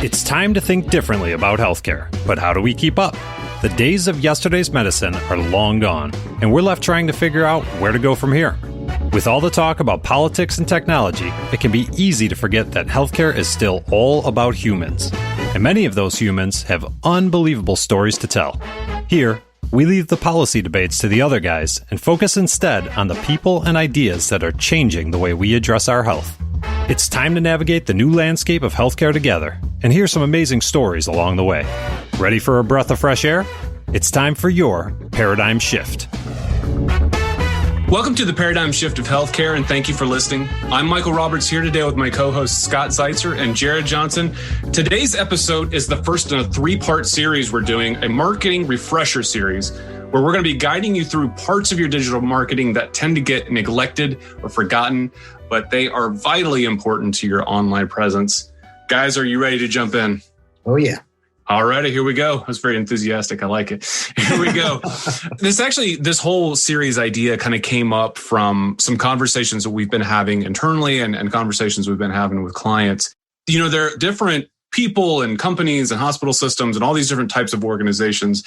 It's time to think differently about healthcare, but how do we keep up? The days of yesterday's medicine are long gone, and we're left trying to figure out where to go from here. With all the talk about politics and technology, it can be easy to forget that healthcare is still all about humans. And many of those humans have unbelievable stories to tell. Here, we leave the policy debates to the other guys and focus instead on the people and ideas that are changing the way we address our health. It's time to navigate the new landscape of healthcare together and hear some amazing stories along the way. Ready for a breath of fresh air? It's time for your paradigm shift. Welcome to the Paradigm Shift of Healthcare, and thank you for listening. I'm Michael Roberts here today with my co-hosts Scott Zeitzer and Jared Johnson. Today's episode is the first in a three-part series we're doing, a marketing refresher series, where we're going to be guiding you through parts of your digital marketing that tend to get neglected or forgotten, but they are vitally important to your online presence. Guys, are you ready to jump in? Oh, yeah. All righty, here we go. I was very enthusiastic. I like it. Here we go. This whole series idea kind of came up from some conversations that we've been having internally and conversations we've been having with clients. You know, there are different people and companies and hospital systems and all these different types of organizations.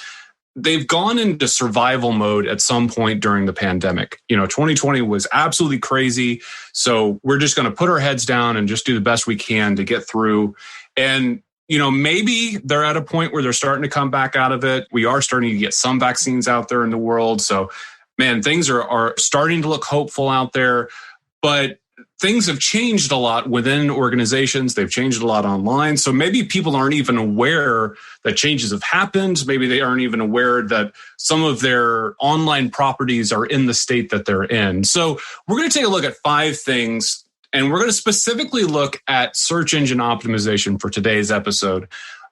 They've gone into survival mode at some point during the pandemic. You know, 2020 was absolutely crazy. So we're just going to put our heads down and just do the best we can to get through. And you know, maybe they're at a point where they're starting to come back out of it. We are starting to get some vaccines out there in the world. So, man, things are starting to look hopeful out there. But things have changed a lot within organizations. They've changed a lot online. So maybe people aren't even aware that changes have happened. Maybe they aren't even aware that some of their online properties are in the state that they're in. So we're going to take a look at 5 things. And we're going to specifically look at search engine optimization for today's episode.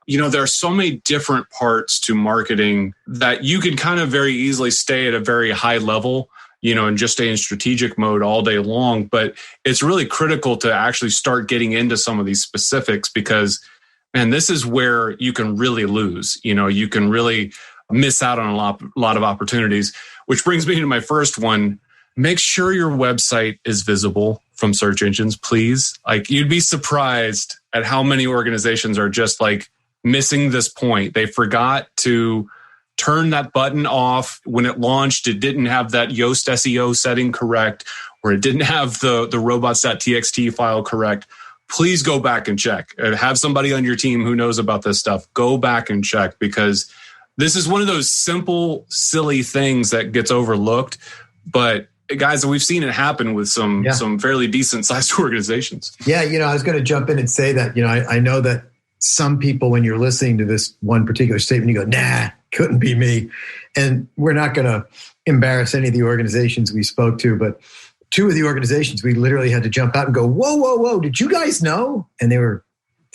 You know, there are so many different parts to marketing that you can kind of very easily stay at a very high level, you know, and just stay in strategic mode all day long. But it's really critical to actually start getting into some of these specifics because, man, this is where you can really lose. You know, you can really miss out on a lot of opportunities, which brings me to my first one. Make sure your website is visible from search engines, please. Like, you'd be surprised at how many organizations are just like missing this point. They forgot to turn that button off when it launched. It didn't have that Yoast SEO setting correct, or it didn't have the robots.txt file correct. Please go back and check. Have somebody on your team who knows about this stuff. Go back and check, because this is one of those simple, silly things that gets overlooked. But guys, we've seen it happen with some fairly decent sized organizations. Yeah, you know, I was going to jump in and say that, you know, I know that some people, when you're listening to this one particular statement, you go, nah, couldn't be me. And we're not going to embarrass any of the organizations we spoke to, but 2 of the organizations, we literally had to jump out and go, whoa, did you guys know? And they were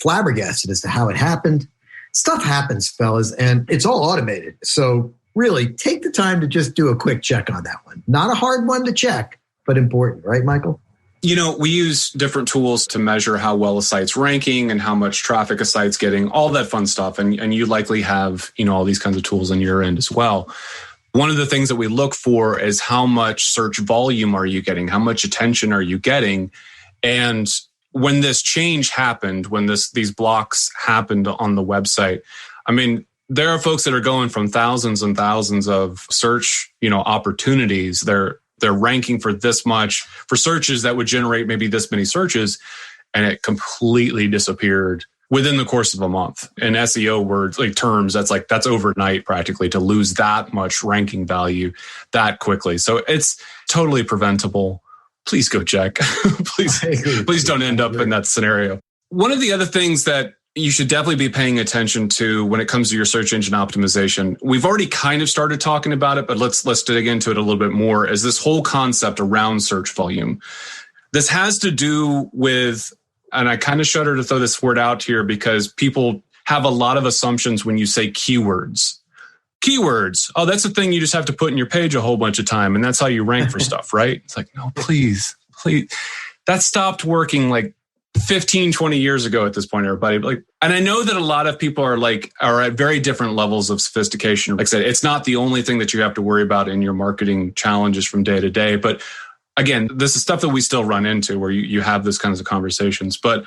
flabbergasted as to how it happened. Stuff happens, fellas, and it's all automated. So really, take the time to just do a quick check on that one. Not a hard one to check, but important, right, Michael? You know, we use different tools to measure how well a site's ranking and how much traffic a site's getting, all that fun stuff. And you likely have, you know, all these kinds of tools on your end as well. One of the things that we look for is how much search volume are you getting? How much attention are you getting? And when this change happened, when these blocks happened on the website, I mean, there are folks that are going from thousands and thousands of search, you know, opportunities. They're ranking for this much for searches that would generate maybe this many searches, and it completely disappeared within the course of a month. In SEO words, like terms, that's overnight practically to lose that much ranking value that quickly. So it's totally preventable. Please go check. Please don't end up in that scenario. One of the other things that you should definitely be paying attention to when it comes to your search engine optimization. We've already kind of started talking about it, but let's dig into it a little bit more, is this whole concept around search volume. This has to do with, and I kind of shudder to throw this word out here because people have a lot of assumptions when you say keywords. Keywords. Oh, that's a thing you just have to put in your page a whole bunch of time, and that's how you rank for stuff, right? It's like, no, please. That stopped working like 15, 20 years ago at this point, everybody. And I know that a lot of people are at very different levels of sophistication. Like I said, it's not the only thing that you have to worry about in your marketing challenges from day to day. But again, this is stuff that we still run into where you have these kinds of conversations. But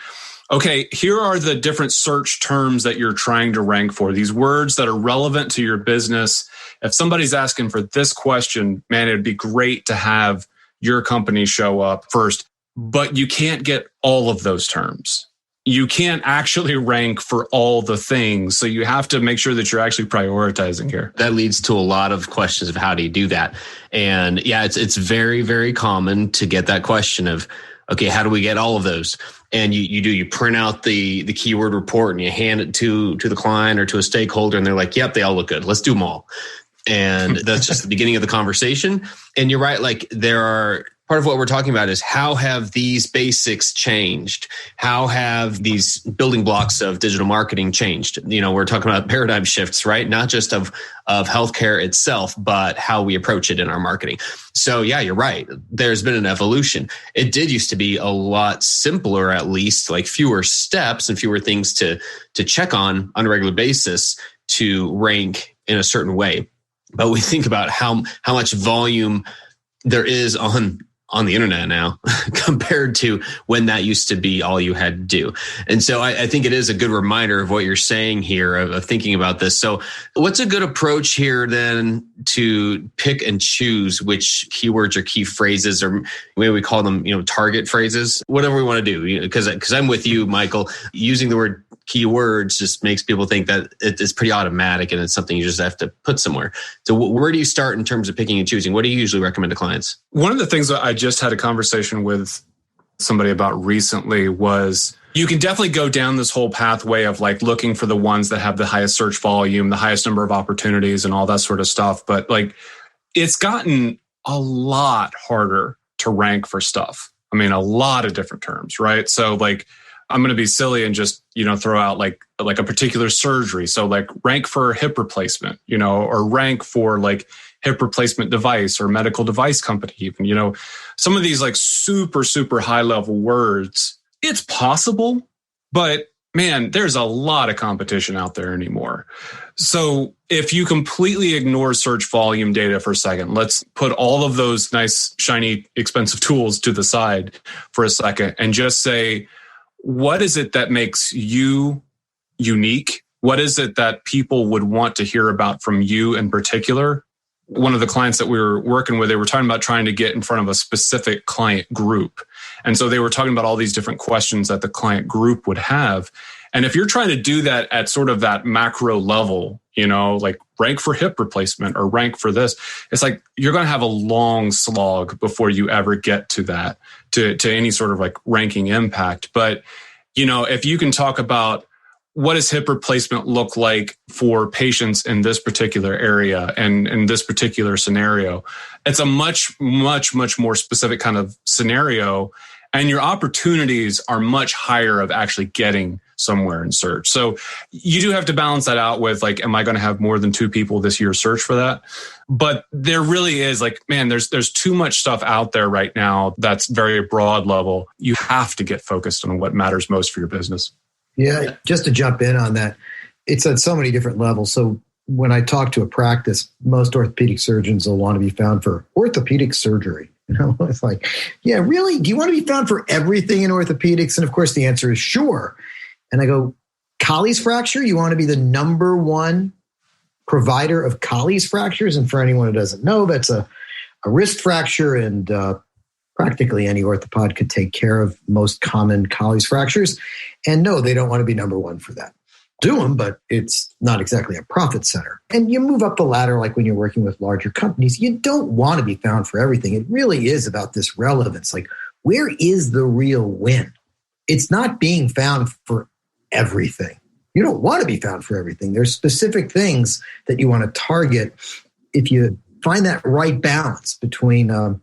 okay, here are the different search terms that you're trying to rank for, these words that are relevant to your business. If somebody's asking for this question, man, it'd be great to have your company show up first. But you can't get all of those terms. You can't actually rank for all the things. So you have to make sure that you're actually prioritizing here. That leads to a lot of questions of how do you do that? And yeah, it's very, very common to get that question of, okay, how do we get all of those? And you print out the keyword report and you hand it to the client or to a stakeholder and they're like, yep, they all look good. Let's do them all. And that's just the beginning of the conversation. And you're right. Like part of what we're talking about is how have these basics changed? How have these building blocks of digital marketing changed? We're talking about paradigm shifts, right? Not just of healthcare itself, but how we approach it in our marketing. So yeah, you're right. There's been an evolution. It did used to be a lot simpler, at least, like fewer steps and fewer things to check on a regular basis to rank in a certain way. But we think about how much volume there is on the internet now compared to when that used to be all you had to do. And so I think it is a good reminder of what you're saying here of thinking about this. So what's a good approach here then to pick and choose which keywords or key phrases, or maybe we call them, target phrases, whatever we want to do? Because I'm with you, Michael, using the word keywords just makes people think that it's pretty automatic and it's something you just have to put somewhere. So where do you start in terms of picking and choosing? What do you usually recommend to clients? One of the things that I just had a conversation with somebody about recently was you can definitely go down this whole pathway of like looking for the ones that have the highest search volume, the highest number of opportunities and all that sort of stuff. But like it's gotten a lot harder to rank for stuff. I mean, a lot of different terms, right? So like, I'm going to be silly and just, throw out like a particular surgery. So like rank for hip replacement, or rank for like hip replacement device or medical device company even, some of these like super, super high level words. It's possible, but man, there's a lot of competition out there anymore. So if you completely ignore search volume data for a second, let's put all of those nice, shiny, expensive tools to the side for a second and just say, what is it that makes you unique? What is it that people would want to hear about from you in particular? One of the clients that we were working with, they were talking about trying to get in front of a specific client group. And so they were talking about all these different questions that the client group would have. And if you're trying to do that at sort of that macro level, like rank for hip replacement or rank for this, it's like you're going to have a long slog before you ever get to that, to any sort of like ranking impact. But, if you can talk about what does hip replacement look like for patients in this particular area and in this particular scenario, it's a much, much, much more specific kind of scenario. And your opportunities are much higher of actually getting somewhere in search. So you do have to balance that out with like, am I going to have more than 2 people this year search for that? But there really is like, man, there's too much stuff out there right now that's very broad level. You have to get focused on what matters most for your business. Yeah, just to jump in on that, it's at so many different levels. So when I talk to a practice, most orthopedic surgeons will want to be found for orthopedic surgery. It's like, yeah, really? Do you want to be found for everything in orthopedics? And of course, the answer is sure. And I go, Colles fracture? You want to be the number one provider of Colles fractures? And for anyone who doesn't know, that's a wrist fracture, and practically any orthopod could take care of most common Colles fractures. And no, they don't want to be number one for that. Do them, but it's not exactly a profit center. And you move up the ladder, like when you're working with larger companies, you don't want to be found for everything. It really is about this relevance. Like, where is the real win? It's not being found for everything. You don't want to be found for everything. There's specific things that you want to target. If you find that right balance between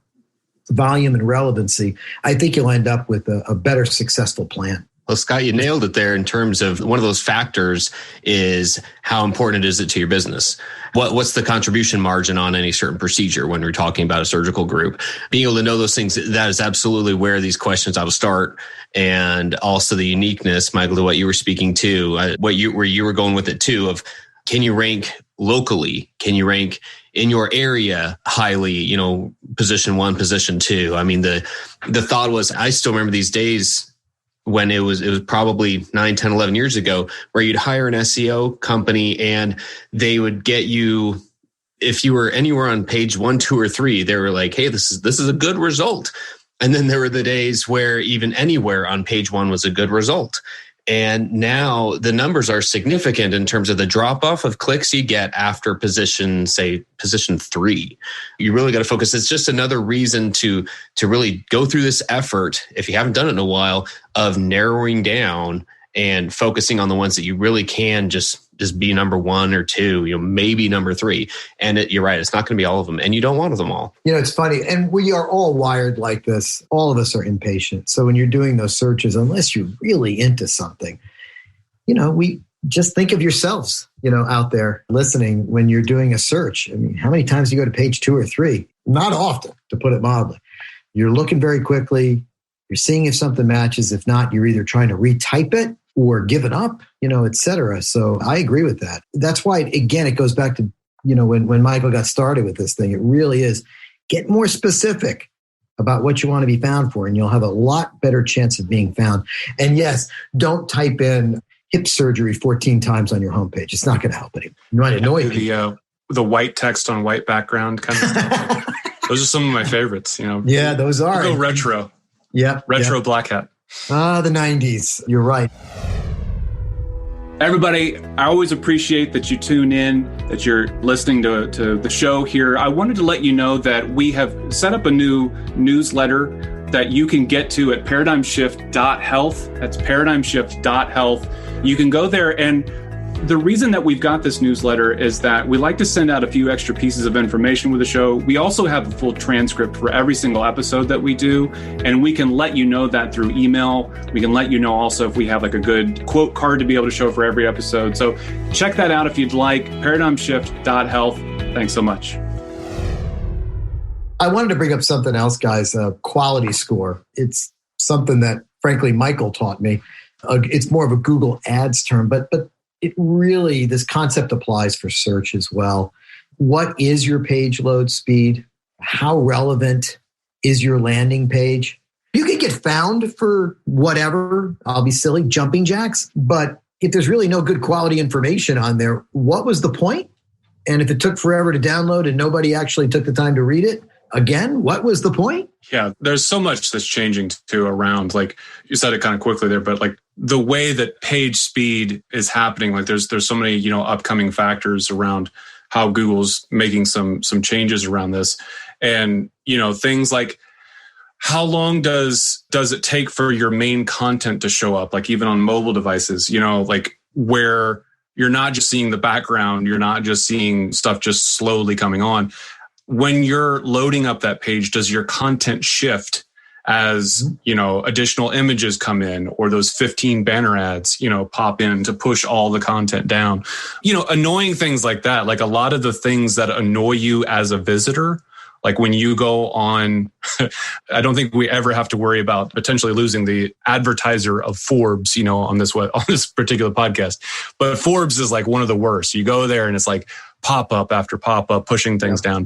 volume and relevancy, I think you'll end up with a better successful plan. Well, Scott, you nailed it there in terms of one of those factors is how important is it to your business? What's the contribution margin on any certain procedure when we're talking about a surgical group? Being able to know those things, that is absolutely where these questions ought to start. And also the uniqueness, Michael, to what you were speaking to, where you were going with it too, of can you rank locally? Can you rank in your area highly, position 1, position 2? I mean, the thought was, I still remember these days, when it was probably 9, 10, 11 years ago, where you'd hire an SEO company and they would get you, if you were anywhere on page 1, 2, or 3, they were like, hey, this is a good result. And then there were the days where even anywhere on page 1 was a good result. And now the numbers are significant in terms of the drop off of clicks you get after position 3. You really got to focus. It's just another reason to really go through this effort, if you haven't done it in a while, of narrowing down and focusing on the ones that you really can just be number 1 or 2, maybe number 3. And you're right, it's not going to be all of them, and you don't want them all. It's funny, and we are all wired like this. All of us are impatient. So when you're doing those searches, unless you're really into something, we just think of yourselves, out there listening when you're doing a search. I mean, how many times do you go to page 2 or 3? Not often, to put it mildly. You're looking very quickly. You're seeing if something matches. If not, you're either trying to retype it or give it up, et cetera. So I agree with that. That's why, again, it goes back to, when Michael got started with this thing, it really is get more specific about what you want to be found for, and you'll have a lot better chance of being found. And yes, don't type in hip surgery 14 times on your homepage. It's not going to help anyone. You might annoy people. The white text on white background kind of stuff. Those are some of my favorites, Yeah, those are. Go retro. Yep. Retro black hat. The 90s. You're right. Everybody, I always appreciate that you tune in, that you're listening to the show here. I wanted to let you know that we have set up a new newsletter that you can get to at paradigmshift.health. That's paradigmshift.health. You can go there, and the reason that we've got this newsletter is that we like to send out a few extra pieces of information with the show. We also have a full transcript for every single episode that we do, and we can let you know that through email. We can let you know also if we have like a good quote card to be able to show for every episode. So check that out if you'd like, paradigmshift.health. Thanks so much. I wanted to bring up something else, guys, quality score. It's something that, frankly, Michael taught me. It's more of a Google Ads term, but it really, this concept applies for search as well. What is your page load speed? How relevant is your landing page? You can get found for whatever, I'll be silly, jumping jacks, but if there's really no good quality information on there, what was the point? And if it took forever to download and nobody actually took the time to read it, again, what was the point? Yeah, there's so much that's changing too around, like you said it kind of quickly there, but like the way that page speed is happening, like there's so many, upcoming factors around how Google's making some changes around this. And, things like how long does it take for your main content to show up? Like even on mobile devices, like where you're not just seeing the background, you're not just seeing stuff just slowly coming on. When you're loading up that page, does your content shift as, additional images come in, or those 15 banner ads, pop in to push all the content down? Annoying things like that. Like a lot of the things that annoy you as a visitor, like when you go on, I don't think we ever have to worry about potentially losing the advertiser of Forbes, on this particular podcast. But Forbes is like one of the worst. You go there and it's like pop-up after pop-up, pushing things down.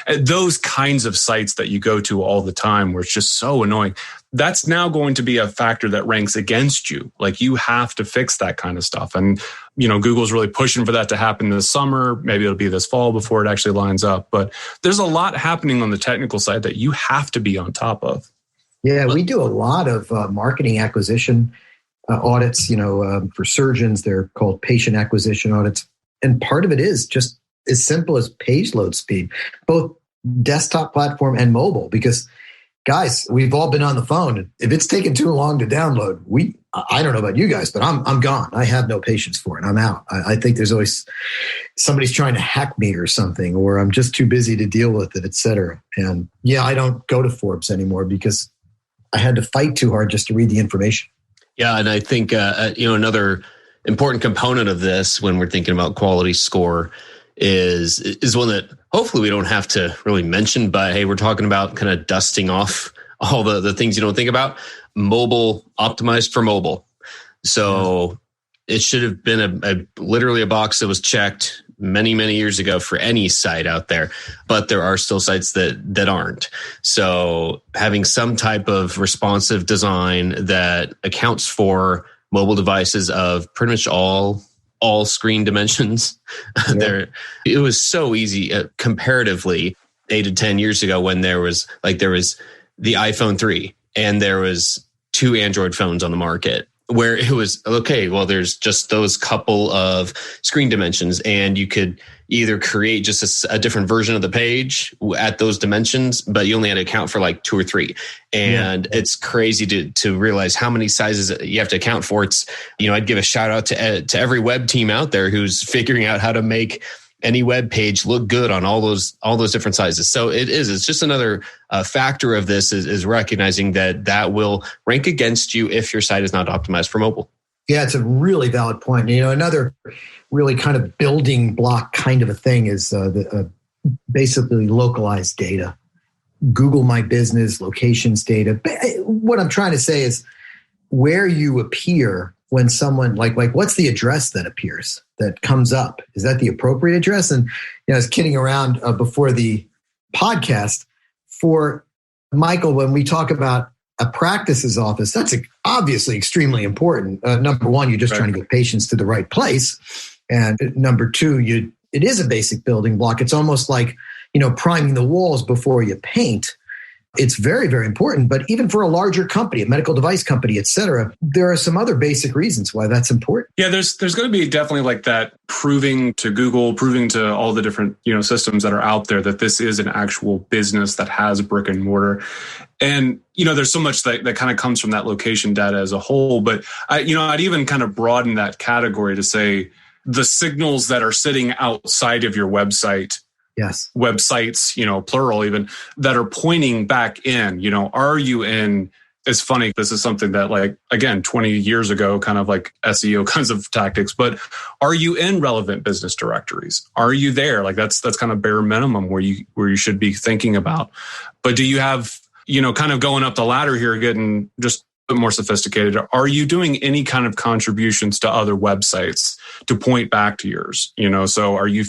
And those kinds of sites that you go to all the time where it's just so annoying, that's now going to be a factor that ranks against you. Like you have to fix that kind of stuff. And, Google's really pushing for that to happen this summer. Maybe it'll be this fall before it actually lines up. But there's a lot happening on the technical side that you have to be on top of. Yeah, we do a lot of marketing acquisition audits, for surgeons. They're called patient acquisition audits. And part of it is just as simple as page load speed, both desktop platform and mobile, because guys, we've all been on the phone. If it's taken too long to download, I don't know about you guys, but I'm gone. I have no patience for it. I'm out. I think there's always somebody's trying to hack me or something, or I'm just too busy to deal with it, et cetera. And yeah, I don't go to Forbes anymore because I had to fight too hard just to read the information. Yeah. And I think, another important component of this when we're thinking about quality score is one that hopefully we don't have to really mention, but hey, we're talking about kind of dusting off all the things you don't think about. Mobile, optimized for mobile. So it should have been literally a box that was checked, many, many years ago for any site out there, but there are still sites that aren't. So having some type of responsive design that accounts for mobile devices of pretty much all screen dimensions. Yeah. It was so easy comparatively 8 to 10 years ago when there was the iPhone 3 and there was 2 Android phones on the market, where it was, okay, well, there's just those couple of screen dimensions, and you could either create just a different version of the page at those dimensions, but you only had to account for like 2 or 3. And it's crazy to realize how many sizes you have to account for. It's, I'd give a shout out to every web team out there who's figuring out how to make any web page look good on all those different sizes. So it's just another factor of this is recognizing that will rank against you if your site is not optimized for mobile. Yeah, it's a really valid point. Another really kind of building block kind of a thing is basically localized data. Google My Business, locations data. What I'm trying to say is where you appear when someone like what's the address that appears, that comes up? Is that the appropriate address? And I was kidding around before the podcast for Michael, when we talk about a practice's office, that's obviously extremely important. Number one, you're just trying to get patients to the right place. And number two, it is a basic building block. It's almost like, priming the walls before you paint. It's very, very important. But even for a larger company, a medical device company, et cetera, there are some other basic reasons why that's important. Yeah, there's going to be definitely like that proving to Google, proving to all the different, systems that are out there that this is an actual business that has brick and mortar. And, there's so much that kind of comes from that location data as a whole. But, I'd even kind of broaden that category to say the signals that are sitting outside of your website. Yes. Websites, plural even, that are pointing back in, are you in? It's funny. This is something that, like, again, 20 years ago, kind of like SEO kinds of tactics, but are you in relevant business directories? Are you there? Like that's kind of bare minimum where you should be thinking about. But do you have, kind of going up the ladder here, getting just a bit more sophisticated? Are you doing any kind of contributions to other websites to point back to yours? So are you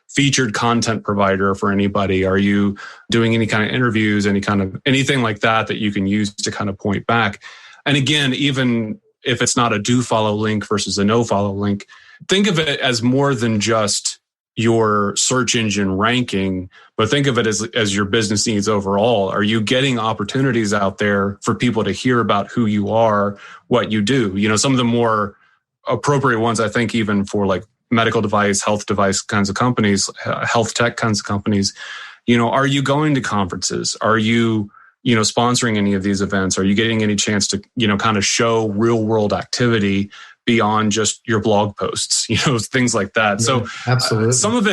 featured content provider for anybody? Are you doing any kind of interviews, anything like that you can use to kind of point back? And again, even if it's not a do follow link versus a no follow link, think of it as more than just your search engine ranking, but think of it as your business needs overall. Are you getting opportunities out there for people to hear about who you are, what you do? Some of the more appropriate ones, I think, even for like medical device, health device kinds of companies, health tech kinds of companies, are you going to conferences? Are you, sponsoring any of these events? Are you getting any chance to, kind of show real world activity beyond just your blog posts, things like that. Yeah, so absolutely. Some of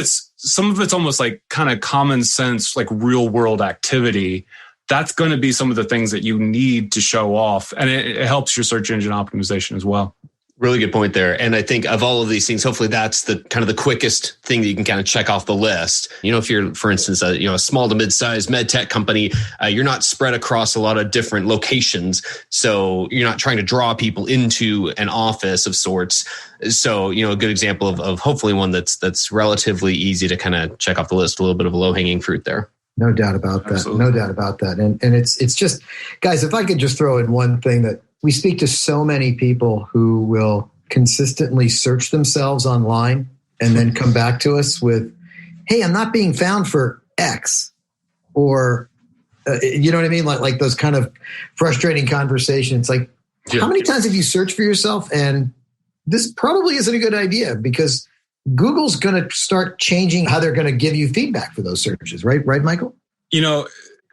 it's almost like kind of common sense, like real world activity. That's going to be some of the things that you need to show off. And it helps your search engine optimization as well. Really good point there. And I think of all of these things, hopefully that's the kind of the quickest thing that you can kind of check off the list. If you're, for instance, a small to mid-sized med tech company, you're not spread across a lot of different locations. So you're not trying to draw people into an office of sorts. So, a good example of hopefully one that's relatively easy to kind of check off the list, a little bit of a low-hanging fruit there. No doubt about that. Absolutely. No doubt about that. And it's just, guys, if I could just throw in one thing that we speak to so many people who will consistently search themselves online and then come back to us with, hey, I'm not being found for X, or, you know what I mean? Like those kind of frustrating conversations. Like, how many times have you searched for yourself? And this probably isn't a good idea because Google's going to start changing how they're going to give you feedback for those searches, right? Right, Michael?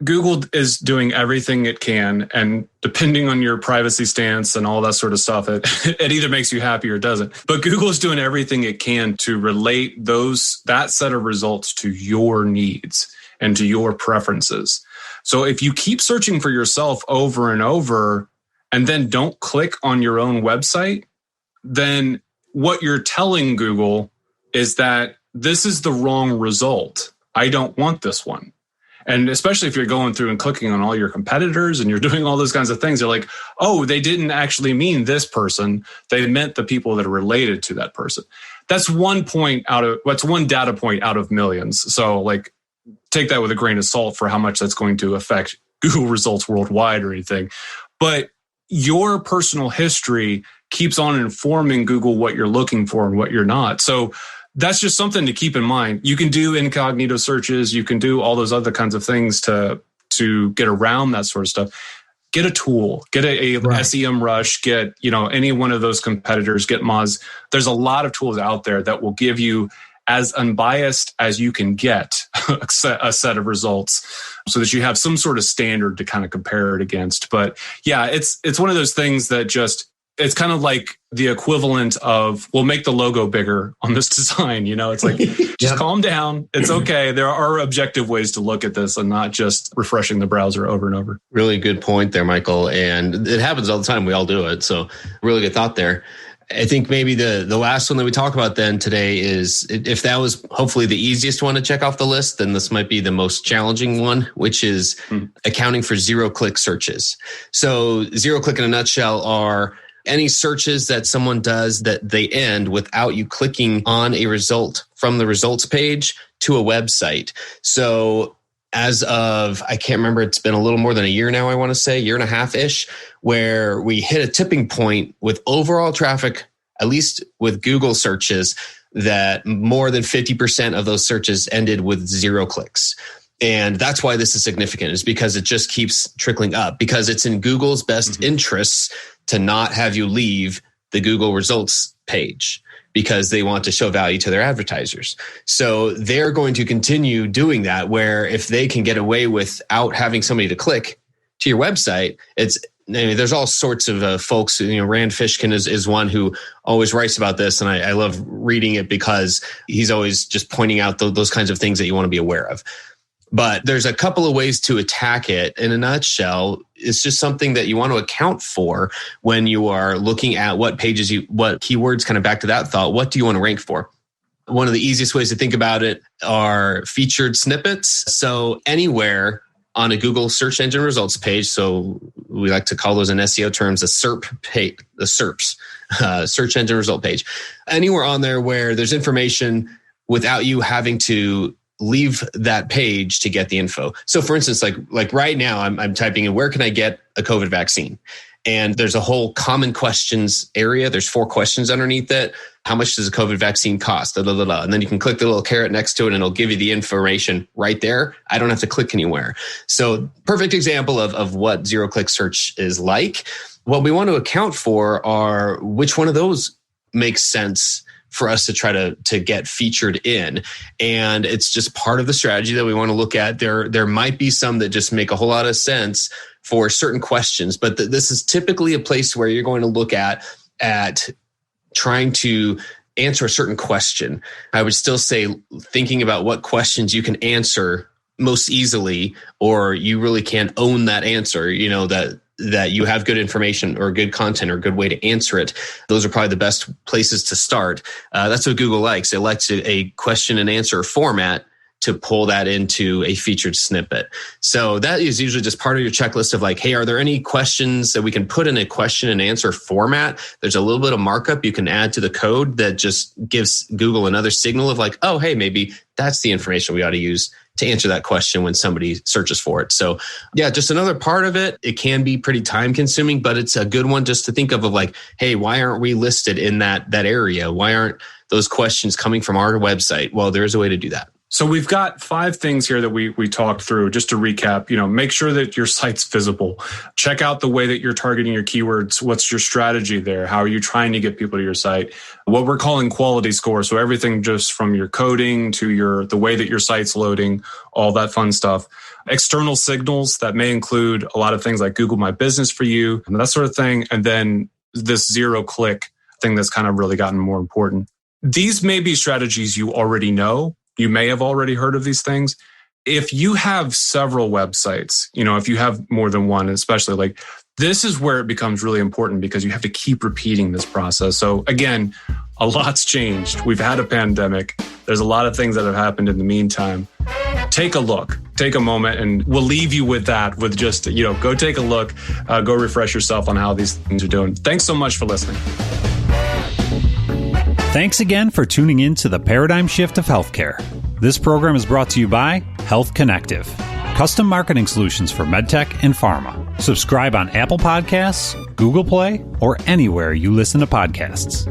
Google is doing everything it can, and depending on your privacy stance and all that sort of stuff, it either makes you happy or doesn't. But Google is doing everything it can to relate that set of results to your needs and to your preferences. So if you keep searching for yourself over and over and then don't click on your own website, then what you're telling Google is that this is the wrong result. I don't want this one. And especially if you're going through and clicking on all your competitors and you're doing all those kinds of things, they're like, oh, they didn't actually mean this person. They meant the people that are related to that person. That's one data point out of millions. So like, take that with a grain of salt for how much that's going to affect Google results worldwide or anything. But your personal history keeps on informing Google what you're looking for and what you're not. So that's just something to keep in mind. You can do incognito searches. You can do all those other kinds of things to get around that sort of stuff. Get a tool, get a SEMrush, get, any one of those competitors, get Moz. There's a lot of tools out there that will give you as unbiased as you can get a set of results so that you have some sort of standard to kind of compare it against. But yeah, it's one of those things that it's kind of like the equivalent of, we'll make the logo bigger on this design. It's like, just calm down. It's okay. There are objective ways to look at this and not just refreshing the browser over and over. Really good point there, Michael. And it happens all the time. We all do it. So really good thought there. I think maybe the last one that we talk about then today is, if that was hopefully the easiest one to check off the list, then this might be the most challenging one, which is accounting for zero-click searches. So zero-click in a nutshell are any searches that someone does that they end without you clicking on a result from the results page to a website. So as of, I can't remember, it's been a little more than a year now, I want to say, year and a half-ish, where we hit a tipping point with overall traffic, at least with Google searches, that more than 50% of those searches ended with 0 clicks. And that's why this is significant, is because it just keeps trickling up, because it's in Google's best interests to not have you leave the Google results page, because they want to show value to their advertisers. So they're going to continue doing that, where if they can get away without having somebody to click to your website, there's all sorts of folks, Rand Fishkin is one who always writes about this. And I love reading it because he's always just pointing out those kinds of things that you want to be aware of. But there's a couple of ways to attack it. In a nutshell, it's just something that you want to account for when you are looking at what pages what keywords, kind of back to that thought, what do you want to rank for? One of the easiest ways to think about it are featured snippets. So anywhere on a Google search engine results page, so we like to call those in SEO terms the SERP page, the SERPs, search engine result page. Anywhere on there where there's information without you having to leave that page to get the info. So for instance, like right now, I'm typing in, where can I get a COVID vaccine? And there's a whole common questions area. There's 4 questions underneath it. How much does a COVID vaccine cost? And then you can click the little caret next to it and it'll give you the information right there. I don't have to click anywhere. So perfect example of what zero-click search is like. What we want to account for are which one of those makes sense for us to try to get featured in. And it's just part of the strategy that we want to look at. There might be some that just make a whole lot of sense for certain questions, but this is typically a place where you're going to look at trying to answer a certain question. I would still say thinking about what questions you can answer most easily, or you really can't own that answer, that you have good information or good content or good way to answer it. Those are probably the best places to start. That's what Google likes. It likes a question and answer format to pull that into a featured snippet. So that is usually just part of your checklist of like, hey, are there any questions that we can put in a question and answer format? There's a little bit of markup you can add to the code that just gives Google another signal of like, oh, hey, maybe that's the information we ought to use to answer that question when somebody searches for it. So yeah, just another part of it. It can be pretty time consuming, but it's a good one just to think of like, hey, why aren't we listed in that area? Why aren't those questions coming from our website? Well, there is a way to do that. So we've got 5 things here that we talked through. Just to recap, make sure that your site's visible. Check out the way that you're targeting your keywords. What's your strategy there? How are you trying to get people to your site? What we're calling quality score. So everything just from your coding to the way that your site's loading, all that fun stuff. External signals that may include a lot of things like Google My Business for you and that sort of thing. And then this zero-click thing that's kind of really gotten more important. These may be strategies you already know. You may have already heard of these things. If you have several websites, if you have more than one, especially this is where it becomes really important because you have to keep repeating this process. So again, a lot's changed. We've had a pandemic. There's a lot of things that have happened in the meantime. take a look. Take a moment, and we'll leave you with that, with just, go take a look, go refresh yourself on how these things are doing. Thanks so much for listening. Thanks again for tuning in to the Paradigm Shift of Healthcare. This program is brought to you by Health Connective, custom marketing solutions for medtech and pharma. Subscribe on Apple Podcasts, Google Play, or anywhere you listen to podcasts.